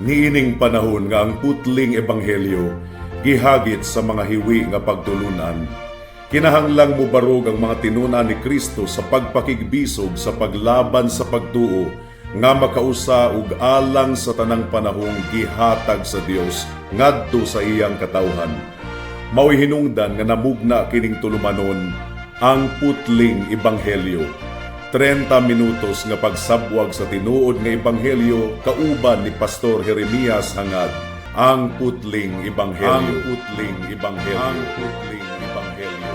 Niining panahon nga ang putling ebanghelyo gihagit sa mga hiwi nga pagtulunan. Kinahanglang mubarog ang mga tinuna ni Kristo sa pagpakigbisog sa paglaban sa pagtuo nga makausa ug alang sa tanang panahong gihatag sa Dios ngadto sa iyang katawhan. Mao'y hinungdan nga namugna kining tulumanon ang putling ebanghelyo. 30 minutos nga pagsabwag sa tinuod nga ebanghelyo kauban ni Pastor Jeremias hangad ang putling ebanghelyo. Ang putling ebanghelyo. Ang putling ebanghelyo.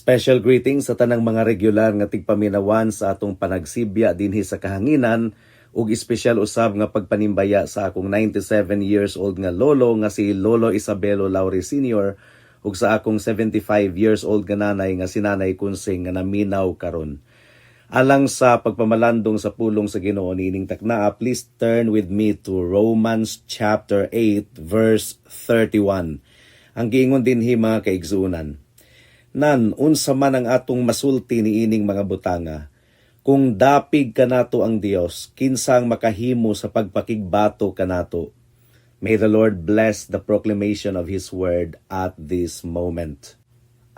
Special greetings sa tanang mga regular nga tigpaminawan sa atong panagsibya dinhi sa kahanginan ug espesyal usab nga pagpanimbaya sa akong 97 years old nga lolo nga si Lolo Isabelo Lauri Sr. ug sa akong 75 years old nga nanay nga si Nanay Kunsing nga naminaw karon. Alang sa pagpamalandong sa pulong sa Ginoo niining taknaa, please turn with me to Romans chapter 8 verse 31. Ang giingon dinhi mga kaigsuonan. Nan, unsa man ang atong masulti niining mga butanga, kung dapig kanato ang Dios, kinsang makahimo sa pagpakigbato kanato. May the Lord bless the proclamation of His word at this moment.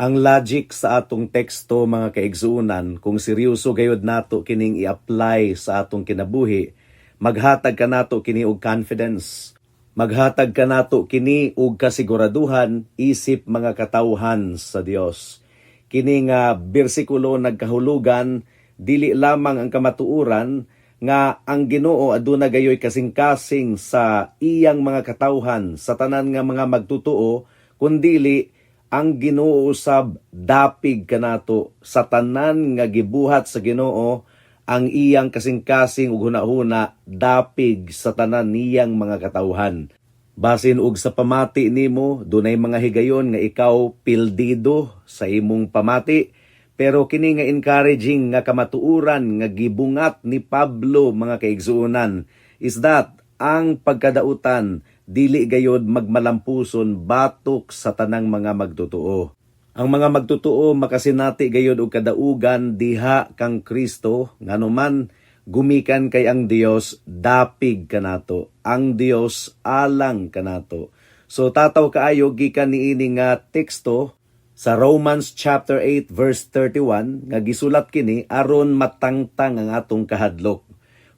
Ang logic sa atong teksto mga kaigsuonan, kung seryoso gayud nato kining i-apply sa atong kinabuhi, maghatag kanato kini og confidence. Maghatag kanato kini og kasiguraduhan isip mga katawhan sa Dios. Kini nga bersikulo nagkahulugan dili lamang ang kamatuoran nga ang Ginoo aduna gayoy kasing-kasing sa iyang mga katawhan sa tanan nga mga magtutuo, kundili ang Ginoo usab dapig kanato sa tanan nga gibuhat sa Ginoo. Ang iyang kasing-kasing ug hunahuna dapig sa tanan niyang mga katawhan. Basin ug sa pamati nimo, dunay mga higayon nga ikaw pildido sa imong pamati, pero kini nga encouraging nga kamatuoran nga gibungat ni Pablo mga kaigsuonan is that ang pagkadautan dili gayod magmalampuson batok sa tanang mga magtutuo. Ang mga magtutuo makasinati gayod og kadaugan diha kang Kristo, nganuman gumikan kay ang Dios dapig kanato, ang Dios alang kanato. So tataw kaayo gikan niini nga teksto sa Romans chapter 8 verse 31 nga gisulat kini aron matangtang ang atong kahadlok.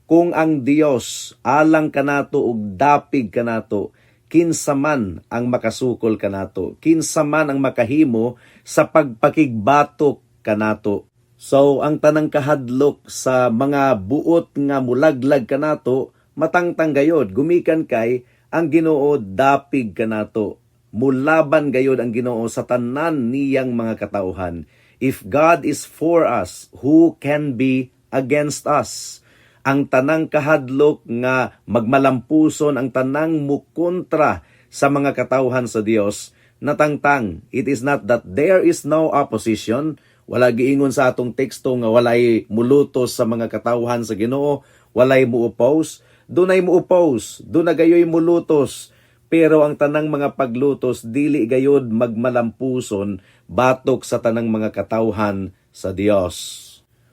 Kung ang Dios alang kanato ug dapig kanato, kinsa man ang makasukol kanato, kinsa man ang makahimo sa pagpakigbatok kanato. So ang tanang kahadlok sa mga buot nga mulaglag kanato, matangtang gayod, gumikan kay ang Ginoo dapig kanato. Mulaban gayod ang Ginoo sa tanan niyang mga katawhan. If God is for us, who can be against us? Ang tanang kahadlok nga magmalampuson ang tanang mukontra sa mga katawhan sa Dios, natangtang. It is not that there is no opposition. Wala giingon sa atong teksto nga walay mulutos sa mga katawhan sa Ginoo, walay muoppose. Dunay muoppose, duna gayoy mulutos. Pero ang tanang mga paglutos dili gayod magmalampuson batok sa tanang mga katawhan sa Dios.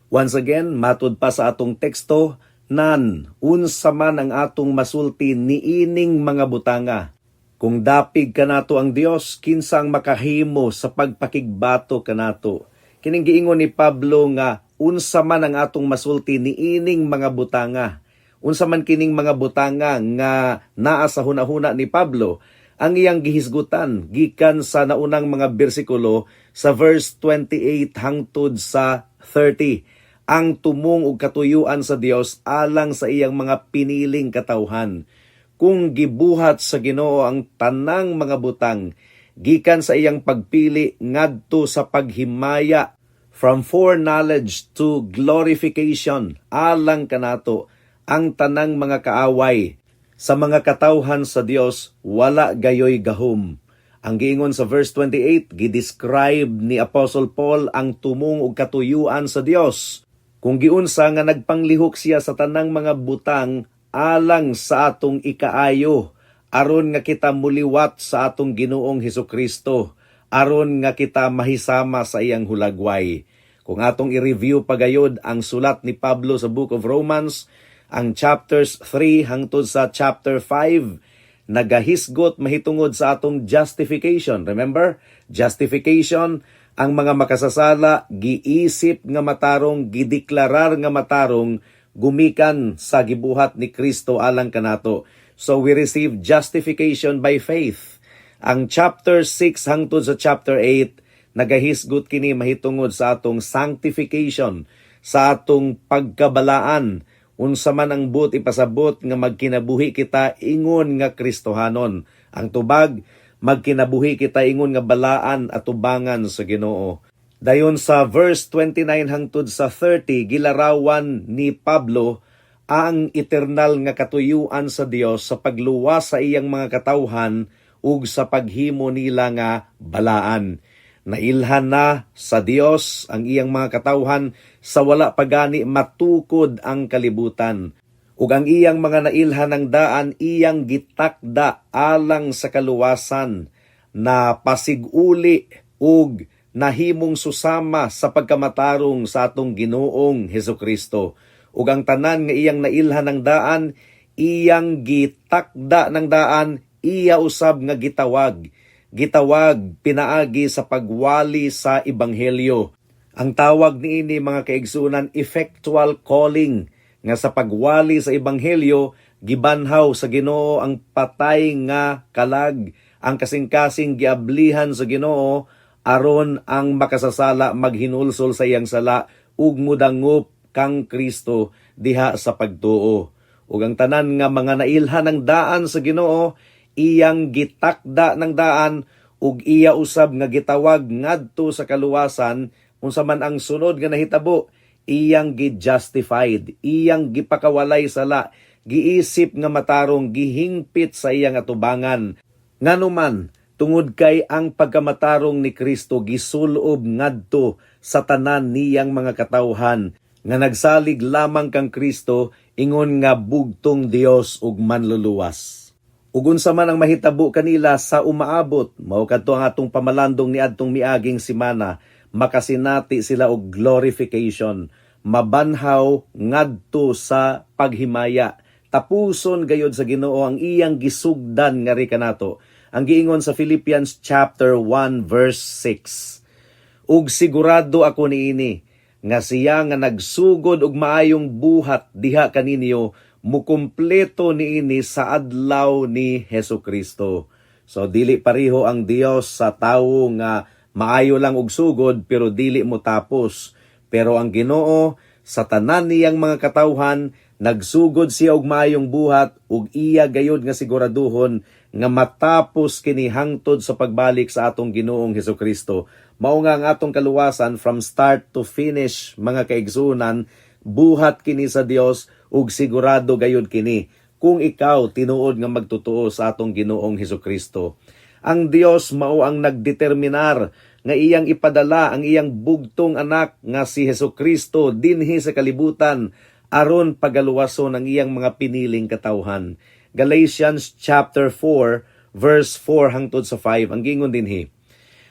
Once again, matud pa sa atong teksto, nan, unsa man ang atong masulti niining mga butanga. Kung dapig kanato ang Dios, kinsang makahimo sa pagpakigbato kanato. Kining giingon ni Pablo nga, unsa man ang atong masulti niining mga butanga. Unsa man kining mga butanga nga naa sa hunahuna ni Pablo, ang iyang gihisgutan gikan sa naunang mga bersikulo sa verse 28 hangtod sa 30. Ang tumong ug katuyuan sa Dios alang sa iyang mga piniling katawhan. Kung gibuhat sa Ginoo ang tanang mga butang, gikan sa iyang pagpili ngadto sa paghimaya from foreknowledge to glorification, alang kanato ang tanang mga kaaway. Sa mga katawhan sa Dios, wala gayoy gahom. Ang giingon sa verse 28, gidescribe ni Apostle Paul ang tumong ug katuyuan sa Dios. Kung giunsa nga nagpanglihok siya sa tanang mga butang alang sa atong ikaayo, aron nga kita muliwat sa atong Ginoong Hesukristo, aron nga kita mahisama sa iyang hulagway. Kung atong i-review pagayod ang sulat ni Pablo sa Book of Romans, ang chapters 3 hangtod sa chapter 5, nagahisgot mahitungod sa atong justification. Remember? Justification, ang mga makasasala, giisip nga matarong, gideklarar nga matarong, gumikan sa gibuhat ni Kristo alang kanato. So we receive justification by faith. Ang chapter 6 hangtod sa chapter 8, nagahisgot kini mahitungod sa atong sanctification, sa atong pagkabalaan, unsa man ang but ipasabot nga magkinabuhi kita ingon nga Kristohanon. Ang tubag, magkinabuhi kita ingon nga balaan at tubangan sa Ginoo. Dayon sa verse 29 hangtod sa 30, gilarawan ni Pablo ang eternal nga katuyuan sa Dios sa pagluwas sa iyang mga katawhan ug sa paghimo nila nga balaan. Nailhan na sa Dios ang iyang mga katawhan sa wala pagani matukod ang kalibutan. Ug ang iyang mga nailhan ng daan iyang gitakda alang sa kaluwasan na pasiguli ug nahimong susama sa pagkamatarong sa atong Ginoong Hesukristo. Ug ang tanan nga iyang nailhan ng daan, iyang gitakda ng daan, iya usab nga gitawag. Gitawag pinaagi sa pagwali sa Ebanghelyo. Ang tawag niini mga kaigsunan, effectual calling, nga sa pagwali sa Ebanghelyo, gibanhaw sa Ginoo ang patay nga kalag, ang kasing-kasing giablihan sa Ginoo, aron ang makasasala maghinulsol sa iyang sala ug mudangop kang Kristo diha sa pagtuo. Ug ang tanan nga mga nailhan ng daan sa Ginoo, iyang gitakda ng daan ug iya usab nga gitawag ngadto sa kaluwasan, unsa man ang sunod nga nahitabo, iyang gi-justified, iyang gipakawalay sala, giisip nga matarong, gihingpit sa iyang atubangan. Nganuman, tungod kay ang pagkamatarong ni Kristo gisulob ngadto sa tanan niyang mga katawhan, nga nagsalig lamang kang Kristo, ingon nga bugtong Dios ug manluluwas. Ug unsa man ang mahitabo kanila sa umaabot, mao kadto ang atong pamalandong niadtong miaging semana, makasinati sila og glorification, mabanhaw ngadto sa paghimaya, tapuson gayod sa Ginoo ang iyang gisugdan nga ri kanato. Ang giingon sa Philippians chapter 1 verse 6. Ug sigurado ako niini nga siya nga nagsugod og maayong buhat diha kaninyo, mukumpleto niini sa adlaw ni Hesukristo. So dili pareho ang Dios sa tawo nga maayo lang og sugod pero dili mo tapos. Pero ang Ginoo sa tanan niyang mga katawhan nagsugod siya og maayong buhat ug iya gayud nga siguraduhon nga matapos kini hangtod sa pagbalik sa atong Ginoong Hesukristo. Mao nga ang atong kaluwasan from start to finish, mga kaigsunan, buhat kini sa Dios ug sigurado gayud kini kung ikaw tinuod nga magtotoo sa atong Ginoong Hesukristo. Ang Dios mao ang nagdeterminar nga iyang ipadala ang iyang bugtong anak nga si Hesukristo dinhi sa kalibutan aron pagaluwason ang iyang mga piniling katawhan. Galatians chapter 4 verse 4 hangtod sa 5 ang gingon dinhi.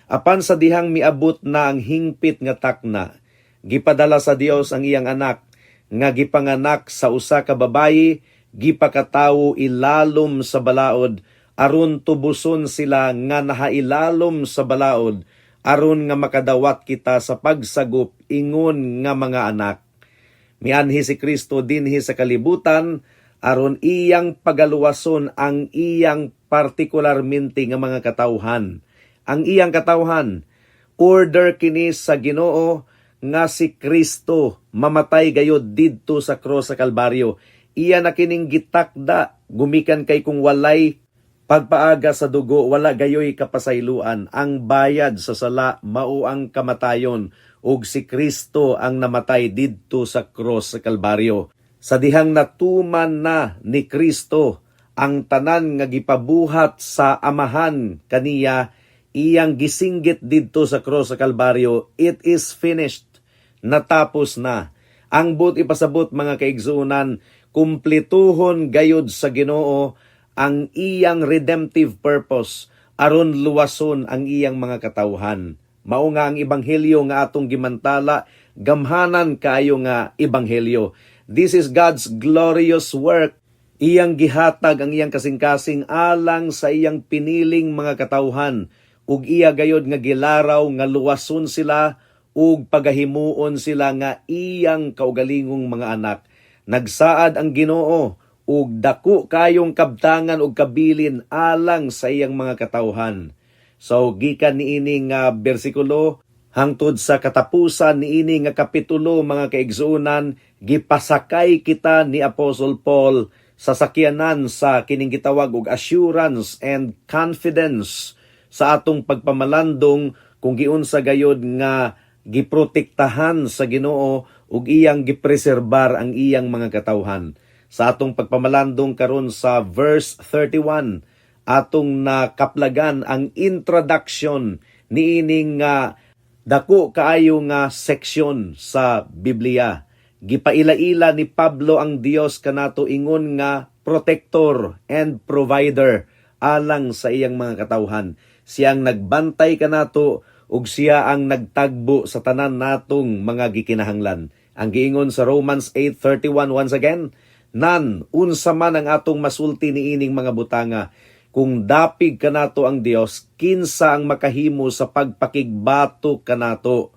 Apan sa dihang miabot na ang hingpit nga takna, gipadala sa Dios ang iyang anak nga gipanganak sa usa ka babayi, gipakatawo ilalom sa balaod, aron tubuson sila nga nahailalom sa balaod, aron nga makadawat kita sa pagsagop ingon nga mga anak. Mianhi si Kristo dinhi sa kalibutan, aron iyang pagaluwason ang iyang partikularmente nga mga katawhan. Ang iyang katawhan, order kini sa Ginoo nga si Kristo mamatay gayod didto sa cross sa Kalbaryo. Iya na kining gitakda, gumikan kay kung walay pagpaaga sa dugo, wala gayoy kapasayloan. Ang bayad sa sala mao ang kamatayon, ug si Kristo ang namatay didto sa cross sa Kalbaryo. Sa dihang natuman na ni Kristo ang tanan nga gipabuhat sa amahan kaniya, iyang gisinggit didto sa cross sa Kalbaryo, it is finished. Natapos na. Ang but ipasabot mga kaigsunan, kumplituhon gayud sa Ginoo ang iyang redemptive purpose aron luwason ang iyang mga katawhan. Mao nga ang ebanghelyo nga atong gimantala, gamhanan kaayo nga ebanghelyo. This is God's glorious work. Iyang gihatag ang iyang kasing-kasing alang sa iyang piniling mga katawhan, ug iya gayod nga gilaraw nga luwason sila ug pagahimuon sila nga iyang kaugalingong mga anak. Nagsaad ang Ginoo ug dako kayong kabtangan ug kabilin alang sa iyang mga katawhan. So gikan niini nga bersikulo hangtod sa katapusan niini nga kapitulo, mga kaigsuonan, gipasakay kita ni Apostle Paul sa sakyanan sa kining gitawag og assurance and confidence sa atong pagpamalandong kung giunsa gayod nga giprotektahan sa Ginoo ug iyang gipreserbar ang iyang mga katawhan. Sa atong pagpamalandong karon sa verse 31, atong nakaplagan ang introduction niining nga dako kaayo nga seksyon sa Biblia. Gipaila-ila ni Pablo ang Dios kanato ingon nga protector and provider alang sa iyang mga katawhan. Siyang nagbantay kanato ug siya ang nagtagbo sa tanan natong mga gikinahanglan. Ang giingon sa Romans 8:31 once again, nan unsa man ang atong masulti niining mga butanga, kung dapig kanato ang Dios, kinsa ang makahimo sa pagpakigbato kanato.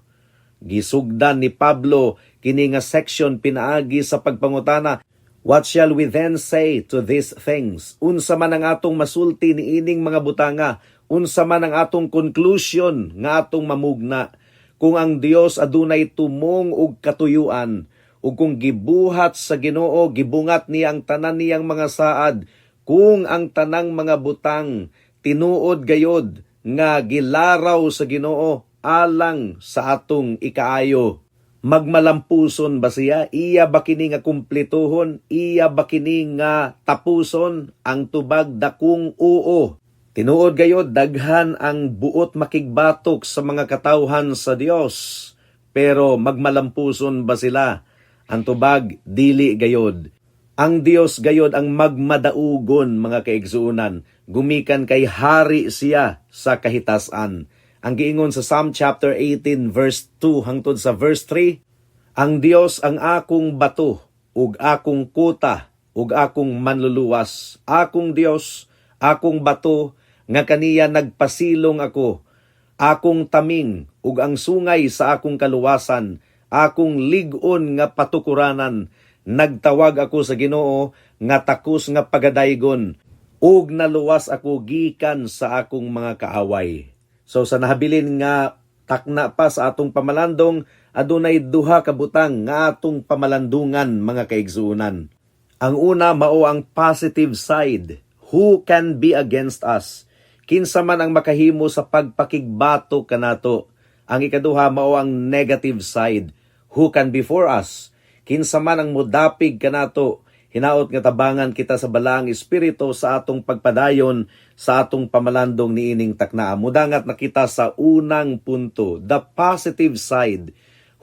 Gisugdan ni Pablo kini nga section pinaagi sa pagpangutana, what shall we then say to these things? Unsa man ang atong masulti niining mga butanga, unsa man ang atong conclusion nga atong mamugna? Kung ang Dios adunay tumong ug katuyuan, ug kung gibuhat sa Ginoo, gibungat niya ang tanan niyang mga saad, kung ang tanang mga butang tinuod gayod nga gilaraw sa Ginoo alang sa atong ikaayo, magmalampuson ba siya? Iya ba kini nga kumplituhon? Iya ba kini nga tapuson? Ang tubag dakong oo. Tinuod gayod daghan ang buot makigbatok sa mga katawhan sa Dios, pero magmalampuson ba sila? Ang tubag dili gayod. Ang Dios gayod ang magmadaugon, mga kaigsuunan. Gumikan kay hari siya sa kahitasan. Ang giingon sa Psalm chapter 18 verse 2 hangtod sa verse 3, ang Dios ang akong bato ug akong kuta ug akong manluluwas. Akong Dios, akong bato nga kaniya nagpasilong ako. Akong taming ug ang sungay sa akong kaluwasan. Akong lig-on nga patukuranan. Nagtawag ako sa Ginoo nga takos nga pagadaygon, ug naluwas ako gikan sa akong mga kaaway. So sa nahabilin nga takna pa sa atong pamalandong, adunay duha ka butang nga atong pamalandungan, mga kaigsuunan. Ang una mao ang positive side. Who can be against us? Kinsa man ang makahimo sa pagpakigbato kanato? Ang ikaduha mao ang negative side. Who can be for us? Kinsa man ang mudapig kanato, hinaot nga tabangan kita sa balaang espiritu sa atong pagpadayon sa atong pamalandong niining takna. Mudangat na kita sa unang punto, the positive side.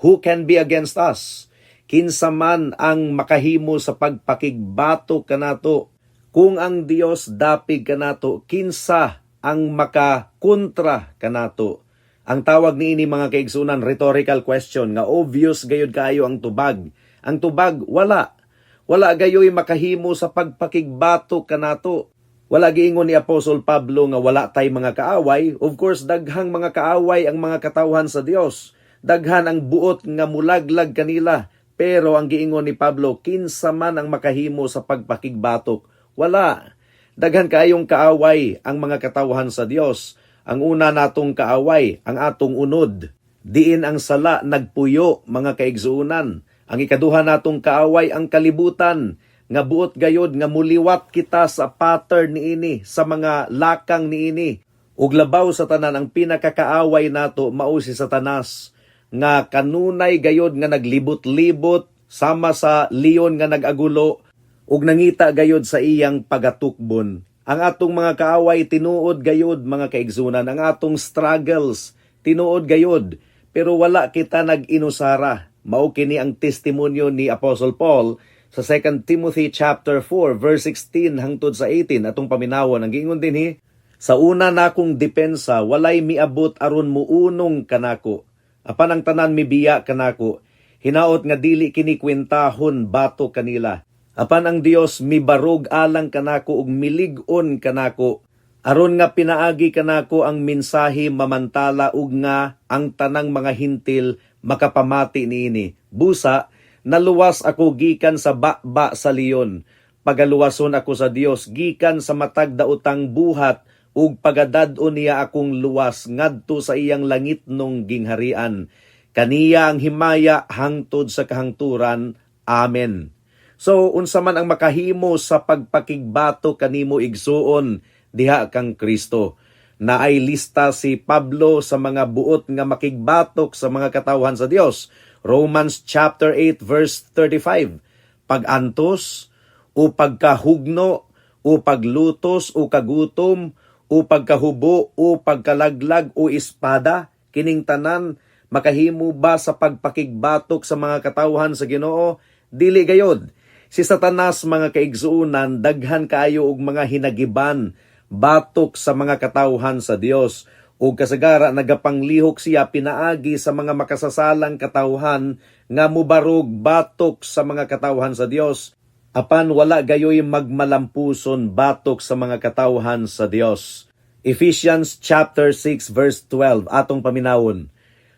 Who can be against us? Kinsa man ang makahimo sa pagpakigbato kanato? Kung ang Dios dapig kanato, kinsa ang makakontra kanato? Ang tawag niini, mga kaigsunan, rhetorical question nga obvious gayud kaayo ang tubag. Ang tubag, wala. Wala gayoy makahimo sa pagpakigbato kanato. Wala giingon ni Apostol Pablo nga wala tay mga kaaway. Of course, daghang mga kaaway ang mga katawhan sa Dios. Daghan ang buot nga mulaglag kanila. Pero ang giingon ni Pablo, kinsa man ang makahimo sa pagpakigbatok? Wala. Daghan kaayong kaaway ang mga katawhan sa Dios. Ang una natong kaaway, ang atong unod. Diin ang sala nagpuyo, mga kaigsuunan. Ang ikaduha natong kaaway ang kalibutan, nga buot gayod nga muliwat kita sa pattern niini, sa mga lakang niini. Ug labaw sa tanan ang pinakakaaway nato mao si Satanas, nga kanunay gayod nga naglibot-libot sama sa leon nga nagagulo ug nangita gayod sa iyang pagatukbon. Ang atong mga kaaway tinuod gayod, mga kaigsunan, ang atong struggles tinuod gayod, pero wala kita nag-inusara. Mao kini ang testimonyo ni Apostle Paul Sa 2 Timothy chapter 4 verse 16 hangtod sa 18 atong paminawon ang giingon dinhi, sa una nakong depensa walay miabot aron muunong kanako. Apan ang tanan mibiya kanako, hinaot nga dili kini kwentahon bato kanila. Apan ang Dios mibarog alang kanako ug milig-on kanako, aron nga pinaagi kanako ang mensahe mamantala ug nga ang tanang mga hintil makapamati niini. Busa, naluwas ako gikan sa bakba sa leon. Pagaluwason ako sa Dios gikan sa matag daotang buhat ug pagadad-on niya akong luwas ngadto sa iyang langitnong gingharian. Kaniya ang himaya hangtod sa kahangturan. Amen. So, unsa man ang makahimo sa pagpakigbato kanimo igsuon diha kang Kristo. Naay lista si Pablo sa mga buot nga makigbatok sa mga katawhan sa Dios. Romans chapter 8 verse 35. Pag-antos o pagkahugno o paglutos o kagutom o pagkahubo o pagkalaglag o espada, kining tanan makahimo ba sa pagpakigbatok sa mga katawhan sa Ginoo? Dili gayod. Si Satanas mga kaigsuunan daghan kaayo og mga hinagiban batok sa mga katawhan sa Dios. O kasagara nagapanglihok siya pinaagi sa mga makasasalang katawhan nga mubarog batok sa mga katawhan sa Dios. Apan wala gayoy magmalampuson batok sa mga katawhan sa Dios. Ephesians chapter 6 verse 12 atong paminawon.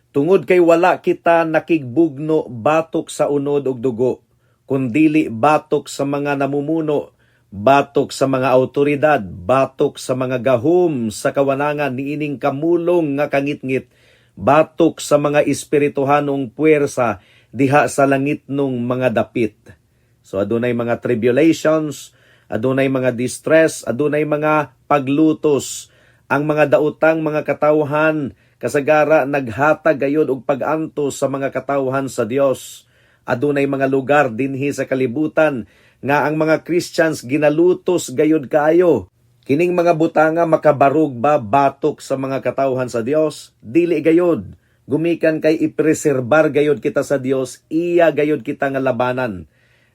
Tungod kay wala kita nakigbugno batok sa unod ug dugo, kundili batok sa mga namumuno, batok sa mga awtoridad, batok sa mga gahom sa kawanangan niining kamulong nga kangitngit, batok sa mga espirituhanong puwersa diha sa langitnong mga dapit. So adunay mga tribulations, adunay mga distress, adunay mga paglutos. Ang mga daotang mga katawhan kasagara naghatag gayud og pag-antos sa mga katawhan sa Dios. Adunay mga lugar dinhi sa kalibutan nga ang mga Christians ginalutos gayud kaayo. Kining mga butanga makabarog ba batok sa mga katawhan sa Dios? Dili gayud. Gumikan kay ipreserbar gayud kita sa Dios, iya gayud kita nga labanan.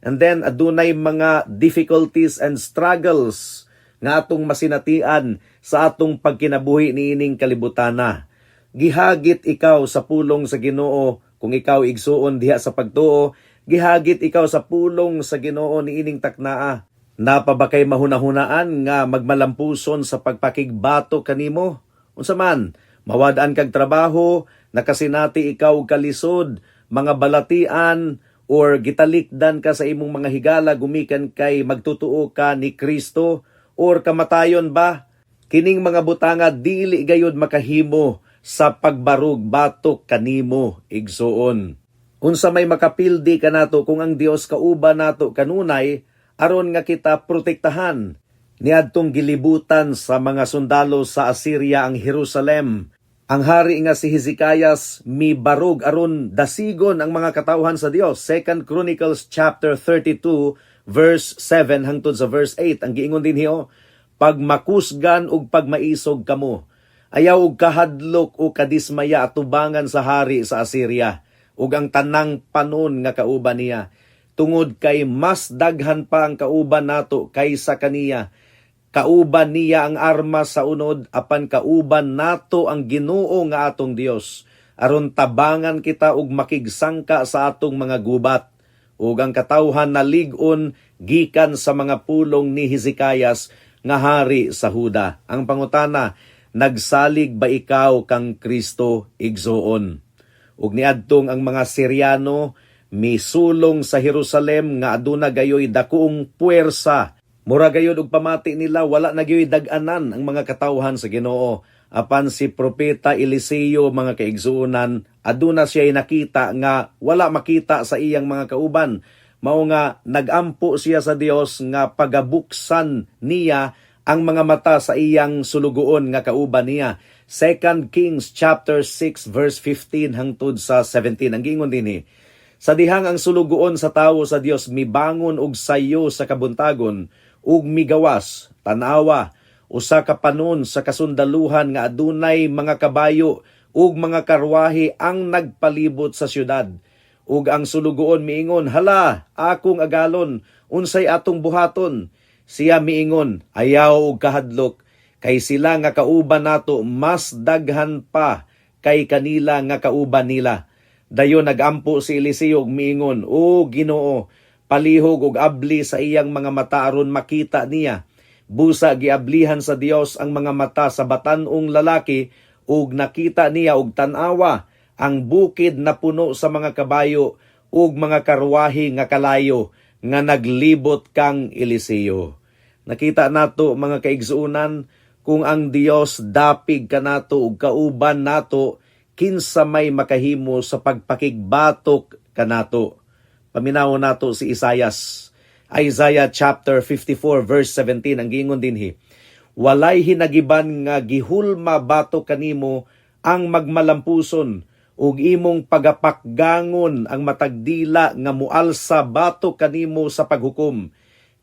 And then adunay mga difficulties and struggles nga atong masinatian sa atong pagkinabuhi niining kalibutana. Gihagit ikaw sa pulong sa Ginoo kung ikaw igsuon diha sa pagtuo. Gihagit ikaw sa pulong sa Ginoo niining taknaa. Napabakay mahunahunaan nga magmalampuson sa pagpakigbato kanimo? Unsa man, mawad-an kag trabaho, nakasinati ikaw og kalisod, mga balatian, or gitalikdan ka sa imong mga higala gumikan kay magtutuo ka ni Kristo, or kamatayon ba? Kining mga butanga dili gayud makahimo sa pagbarug batok kanimo igsuon. Unsa may makapildi kanato kung ang Dios kauban nato kanunay aron nga kita protektahan. Niadtong gilibutan sa mga sundalo sa Assyria ang Jerusalem. Ang hari nga si Hezekias mibarog aron dasigon ang mga katawhan sa Dios. 2 Chronicles chapter 32 verse 7 hangtod sa verse 8 ang giingon dinhi, pagmakusgan ug pagmaisog kamo, ayaw og kahadlok o kadismaya atubangan sa hari sa Assyria ug ang tanang panon nga kauban niya, tungod kay mas daghan pa ang kauban nato kaysa kaniya. Kauban niya ang armas sa unod, apan kauban nato ang Ginoo nga atong Dios, aron tabangan kita ug makigsangka sa atong mga gubat. Ug ang katawhan nalig-on gikan sa mga pulong ni Hezekias nga hari sa Huda. Ang pangutana, nagsalig ba ikaw kang Kristo igsuon? Ug niadtong ang mga Syriano misulong sa Jerusalem nga aduna gayoy dakuong puwersa. Mura gayud og pamati nila wala na gayud dag-anan ang mga katawhan sa Ginoo. Apan si propeta Eliseo mga kaigsuonan, aduna siya nakita nga wala makita sa iyang mga kauban. Mao nga nagampo siya sa Dios nga pagabuksan niya ang mga mata sa iyang sulugoon nga kauban niya. 2 Kings chapter 6 verse 15 hangtod sa 17 ang giingon dinhi. Sa dihang ang sulugoon sa tawo sa Dios mibangon og sayo sa kabuntagon ug migawas, tanawa, usa ka panon sa kasundaluhan nga adunay mga kabayo ug mga karwahe ang nagpalibot sa syudad. ug ang sulugoon miingon, hala, akong agalon, unsay atong buhaton? Siya miingon, ayaw og kahadlok, kay sila nga kauban nato mas daghan pa kay kanila nga kauban nila. Dayon nagampo si Eliseo ug miingon, o Ginoo, palihog og abli sa iyang mga mata aron makita niya. Busa giablihan sa Dios ang mga mata sa batan-ong lalaki ug nakita niya og tan-awa ang bukid na puno sa mga kabayo ug mga karwahe nga kalayo nga naglibot kang Eliseo. Nakita nato mga kaigsuunan kung ang Dios dapig kanato ug kauban nato kinsa may makahimo sa pagpakigbatok kanato. Paminaw nato si Isaiah chapter 54 verse 17 ang giingon dinhi, walay hinagiban nga gihulma batok kanimo ang magmalampuson ug imong pagapakgangon ang matagdila nga mualsa batok kanimo sa paghukom.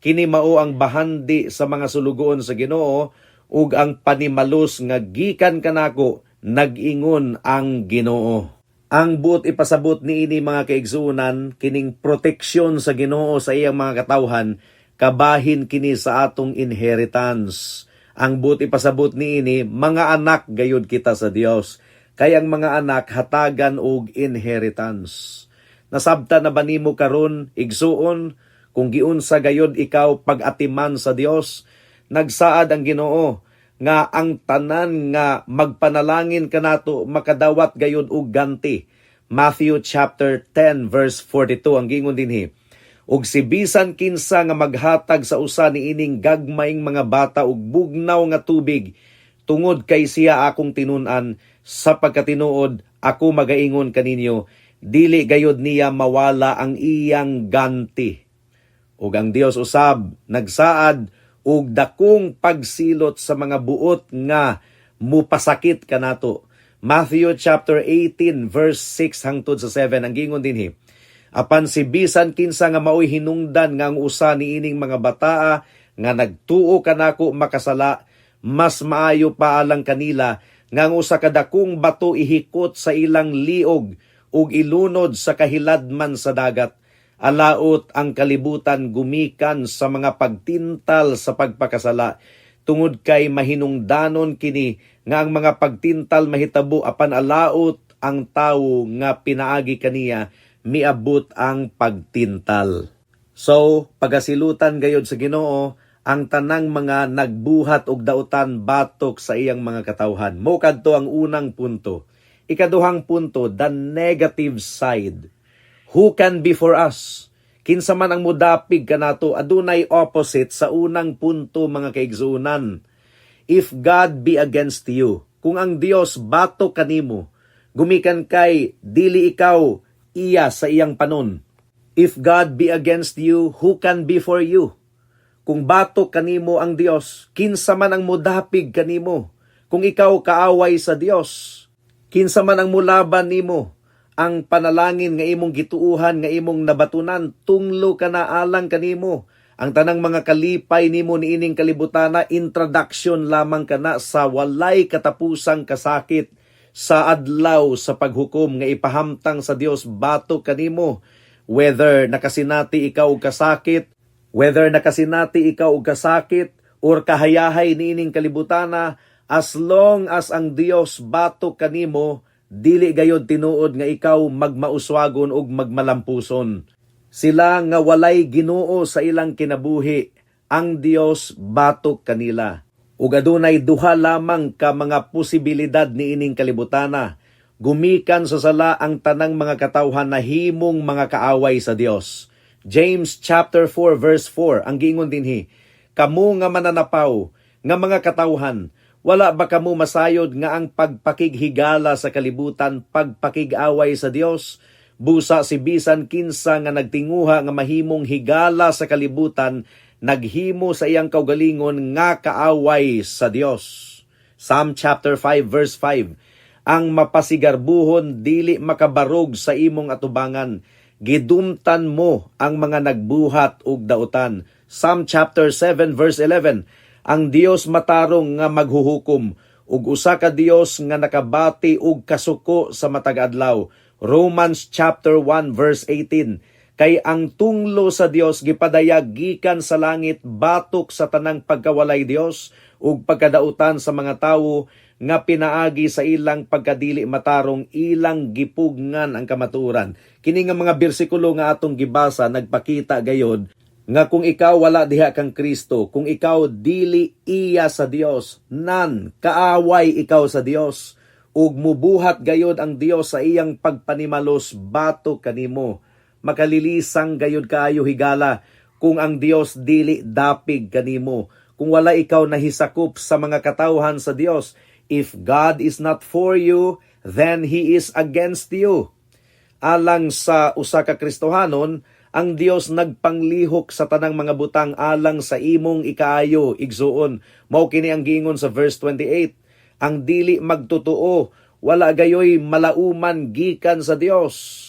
Kini mao ang bahandi sa mga sulugoon sa Ginoo ug ang panimalus nga gikan kanako, nag-ingon ang Ginoo. Ang buot ipasabot niini mga kaigsuunan, kining proteksyon sa Ginoo sa iyang mga katawhan, kabahin kini sa atong inheritance. Ang buot ipasabot niini, mga anak gayud kita sa Dios, kay ang mga anak hatagan og inheritance. Nasabta na ba nimo karon igsuon kung giunsa gayud ikaw pag-atiman sa Dios? Nagsaad ang Ginoo nga ang tanan nga magpanalangin kanato makadawat gayud og ganti. Matthew chapter 10 verse 42 ang giingon dinhi, ug si bisan kinsa nga maghatag sa usa niining gagmayng mga bata og bugnaw nga tubig tungod kay siya akong tinun-an, sa pagkatinuod ako magaingon kaninyo, dili gayud niya mawala ang iyang ganti. Ug ang Dios usab nagsaad og dakong pagsilot sa mga buot nga mupasakit kanato. Matthew chapter 18 verse 6 hangtod sa 7 ang gingon dinhi, apan si bisan kinsa nga maoy hinungdan nga ang usa niining mga bataa nga nagtuo kanako makasala, mas maayo pa alang kanila nga ang usa ka dakong bato ihikot sa ilang liog ug ilunod sa kahiladman sa dagat. Alaot ang kalibutan gumikan sa mga pagtintal sa pagpakasala, tungod kay mahinungdanon kini nga ang mga pagtintal mahitabo, apan alaot ang tawo nga pinaagi kaniya miabot ang pagtintal. So, pagasilutan gayod sa Ginoo ang tanang mga nagbuhat og dautan batok sa iyang mga katawhan. Mo kadto ang unang punto. Ikaduhang punto, the negative side. Who can be for us? Kinsa man ang mudapig kanato, adunay opposite sa unang punto mga kaigsuunan. If God be against you, kung ang Dios batok kanimo, gumikan kay dili ikaw iya sa iyang panon. If God be against you, who can be for you? Kung batok kanimo ang Dios, kinsa man ang mudapig kanimo? Kung ikaw kaaway sa Dios, kinsa man ang mulaban nimo? Ang panalangin nga imong gituuhan, nga imong nabatunan, tunglo ka na alang kanimo. Ang tanang mga kalipay nimo niining kalibutana, introduction lamang kana sa walay katapusang kasakit sa adlaw sa paghukom nga ipahamtang sa Dios batok kanimo. Whether nakasinati ikaw og kasakit, or kahayahay niining kalibutana, as long as ang Dios batok kanimo, dili gayod tinuod nga ikaw magmauswagon og magmalampuson. Sila nga walay Ginoo sa ilang kinabuhi, ang Dios batok kanila. Ug adunay duha lamang ka mga posibilidad niining kalibutana. Gumikan sa sala ang tanang mga katawhan na himong mga kaaway sa Dios. James chapter 4 verse 4 ang giingon dinhi, kamo nga mananapaw nga mga katawhan, wala ba kamo masayod nga ang pagpakighigala sa kalibutan pagpakig-away sa Dios? Busa si bisan kinsa nga nagtinguha nga mahimong higala sa kalibutan, naghimo sa iyang kaugalingon nga kaaway sa Dios. Psalm chapter 5 verse 5, ang mapasigarbuhon dili makabarog sa imong atubangan, gidumtan mo ang mga nagbuhat og dautan. Psalm chapter 7 verse 11, ang Dios matarong nga maghuhukom, ug usa ka Dios nga nakabati og kasuko sa matag adlaw. Romans chapter 1 verse 18. Kay ang tunglo sa Dios gipadayag gikan sa langit batok sa tanang pagkawalay Dios ug pagkadautan sa mga tawo nga pinaagi sa ilang pagkadili matarong ilang gipugngan ang kamatuoran. Kini nga mga bersikulo nga atong gibasa nagpakita gayod nga kung ikaw wala diha kang Kristo, kung ikaw dili iya sa Dios, kaaway ikaw sa Dios ug mubuhat gayod ang Dios sa iyang pagpanimalos batok kanimo. Makalilisang gayud kaayo higala kung ang Dios dili dapig kanimo, kung wala ikaw nahisakop sa mga katawhan sa Dios. If God is not for you, then He is against you. Alang sa usa ka Kristohanon, ang Dios nagpanglihok sa tanang mga butang alang sa imong ikaayo, igsuon. Mao kini ang giingon sa verse 28. Ang dili magtotoo, wala gayoy malauman gikan sa Dios.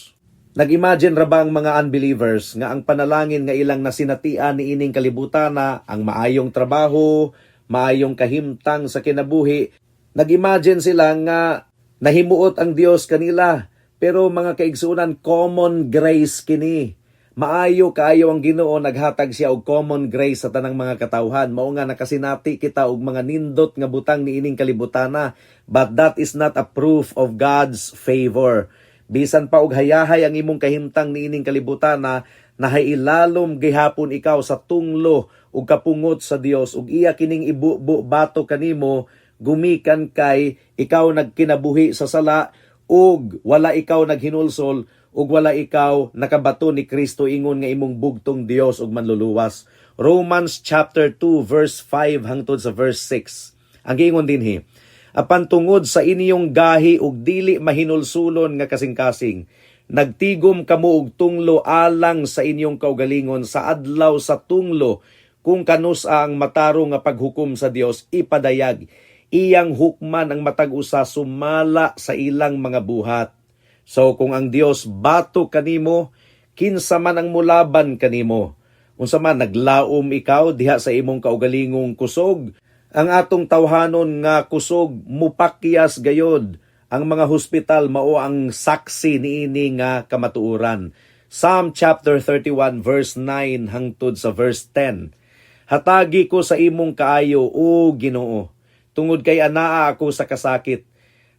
Nag-imagine ra ba ang mga unbelievers nga ang panalangin nga ilang nasinatian ni ining kalibutan na ang maayong trabaho, maayong kahimtang sa kinabuhi. Nag-imagine sila nga nahimuot ang Dios kanila, pero mga kaigsunan, common grace kini. Maayo kaayo ang Ginoo, naghatag siya og common grace sa tanang mga katawhan. Mao nga nakasinati kita og mga nindot nga butang ni ining kalibutana, but that is not a proof of God's favor. Bisan pa og hayahay ang imong kahimtang niining kalibutana, nahailalom gihapon ikaw sa tunglo ug kapungot sa Dios ug iya kining ibubo bato kanimo gumikan kay ikaw nagkinabuhi sa sala ug wala ikaw naghinulsol ug wala ikaw nakabato ni Kristo ingon nga imong bugtong Dios ug manluluwas. Romans chapter 2 verse 5 hangtod sa verse 6. Ang giingon dinhi, apan tungod sa inyong gahi ug dili mahinulsulon nga kasing-kasing, nagtigom kamo og tunglo alang sa inyong kaugalingon sa adlaw sa tunglo, kung kanus-a ang matarong nga paghukom sa Dios ipadayag. Iyang hukman ang matag usa sumala sa ilang mga buhat. So kung ang Dios bato kanimo, kinsa man ang mulaban kanimo? Unsa man naglaom ikaw diha sa imong kaugalingong kusog? Ang atong tawhanon nga kusog mupakyas gayod. Ang mga hospital mao ang saksi niini nga kamatuoran. Psalm chapter 31 verse 9 hangtod sa verse 10. Hatagi ko sa imong kaayo, o Ginoo, tungod kay anaa ako sa kasakit.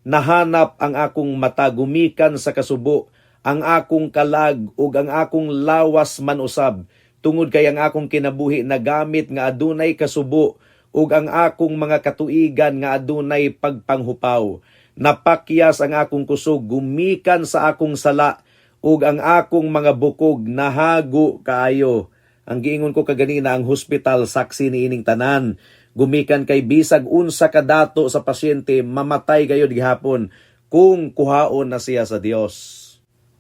Nahanap ang akong mata gumikan sa kasubo, ang akong kalag ug ang akong lawas man usab, tungod kay ang akong kinabuhi nagamit nga adunay kasubo, ug ang akong mga katuigan nga adunay pagpanghupaw. Napakyas ang akong kusog gumikan sa akong sala, ug ang akong mga bukog nahago kaayo. Ang giingon ko kaganina, ang hospital saksi niining tanan. Gumikan kay bisag unsa ka dato sa pasyente mamatay gayud gihapon kung kuhaon na siya sa Dios.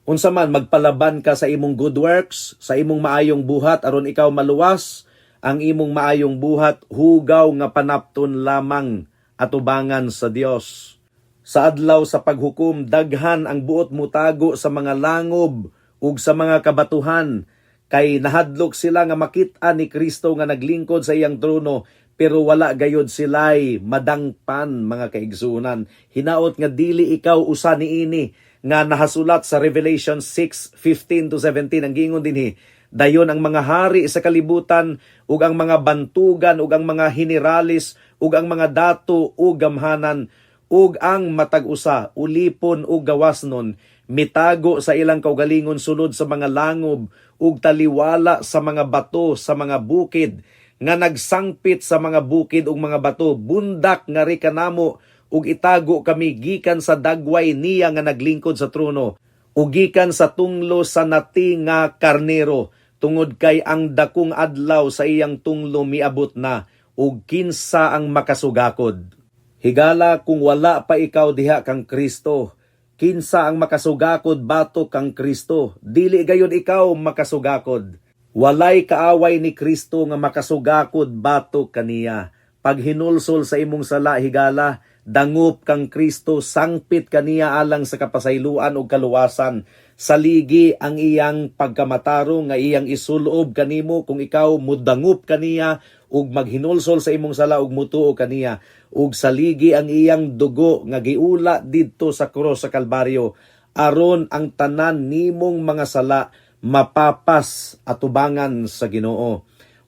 Unsa man magpalaban ka sa imong good works, sa imong maayong buhat aron ikaw maluwas, ang imong maayong buhat hugaw nga panapton lamang atubangan sa Dios. Sa adlaw sa paghukom, daghan ang buot mutago sa mga langob ug sa mga kabatuhan, kay nahadlok sila nga makit-an ni Kristo nga naglingkod sa iyang trono, pero wala gayod sila'y madangpan, mga kaigsunan. Hinaot nga dili ikaw usa niini nga nahasulat sa Revelation 6:15-17 ang giingon dinhi, dayon ang mga hari sa kalibutan ug ang mga bantugan ug ang mga generalis ug ang mga dato ug gamhanan ug ang matag-usa, ulipon ug gawasnon, mitago sa ilang kaugalingon sulod sa mga langob ug taliwala sa mga bato sa mga bukid, nga nagsangpit sa mga bukid ug mga bato, bundak nga ri kanamo ug itago kami gikan sa dagway niya nga naglingkod sa trono ug gikan sa tunglo sa nati nga karnero, tungod kay ang dakong adlaw sa iyang tunglo miabot na ug kinsa ang makasugakod. Higala kung wala pa ikaw diha kang Kristo, kinsa ang makasugakod batok kang Kristo? Dili gayon ikaw makasugakod. Walay kaaway ni Kristo nga makasugakod batok kaniya. Pag hinulsol sa imong sala higala, dangup kang Kristo, sangpit kaniya alang sa kapasayloan ug kaluwasan. Saligi ang iyang pagkamatarong nga iyang isulob kanimo kung ikaw mudangup kaniya ug maghinulsol sa imong sala ug mutuo kaniya. Ug saligi ang iyang dugo nga giula didto sa krus sa Kalbaryo aron ang tanan nimong mga sala mapapas atubangan sa Ginoo.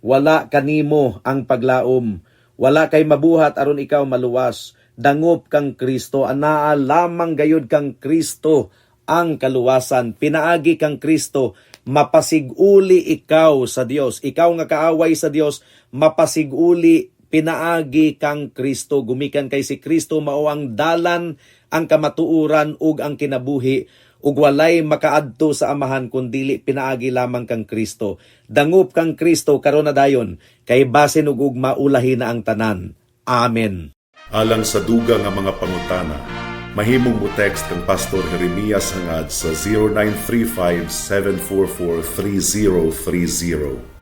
Wala kanimo ang paglaom, wala kay mabuhat aron ikaw maluwas. Dangop kang Kristo, anaa lamang gayud kang Kristo ang kaluwasan. Pinaagi kang Kristo, mapasiguli ikaw sa Dios. Ikaw nga kaaway sa Dios, mapasiguli, pinaagi kang Kristo. Gumikan kay si Kristo mao ang dalan, ang kamatuuran ug ang kinabuhi, ug walay makaadto sa amahan kundili pinaagi lamang kang Kristo. Dangop kang Kristo karon na dayon, kay basin ug ugma ulahi na ang tanan. Amen. Alang sa dugang nga mga pangutana, mahimong mo text kang Pastor Jeremias hangad sa 0935-744-3030.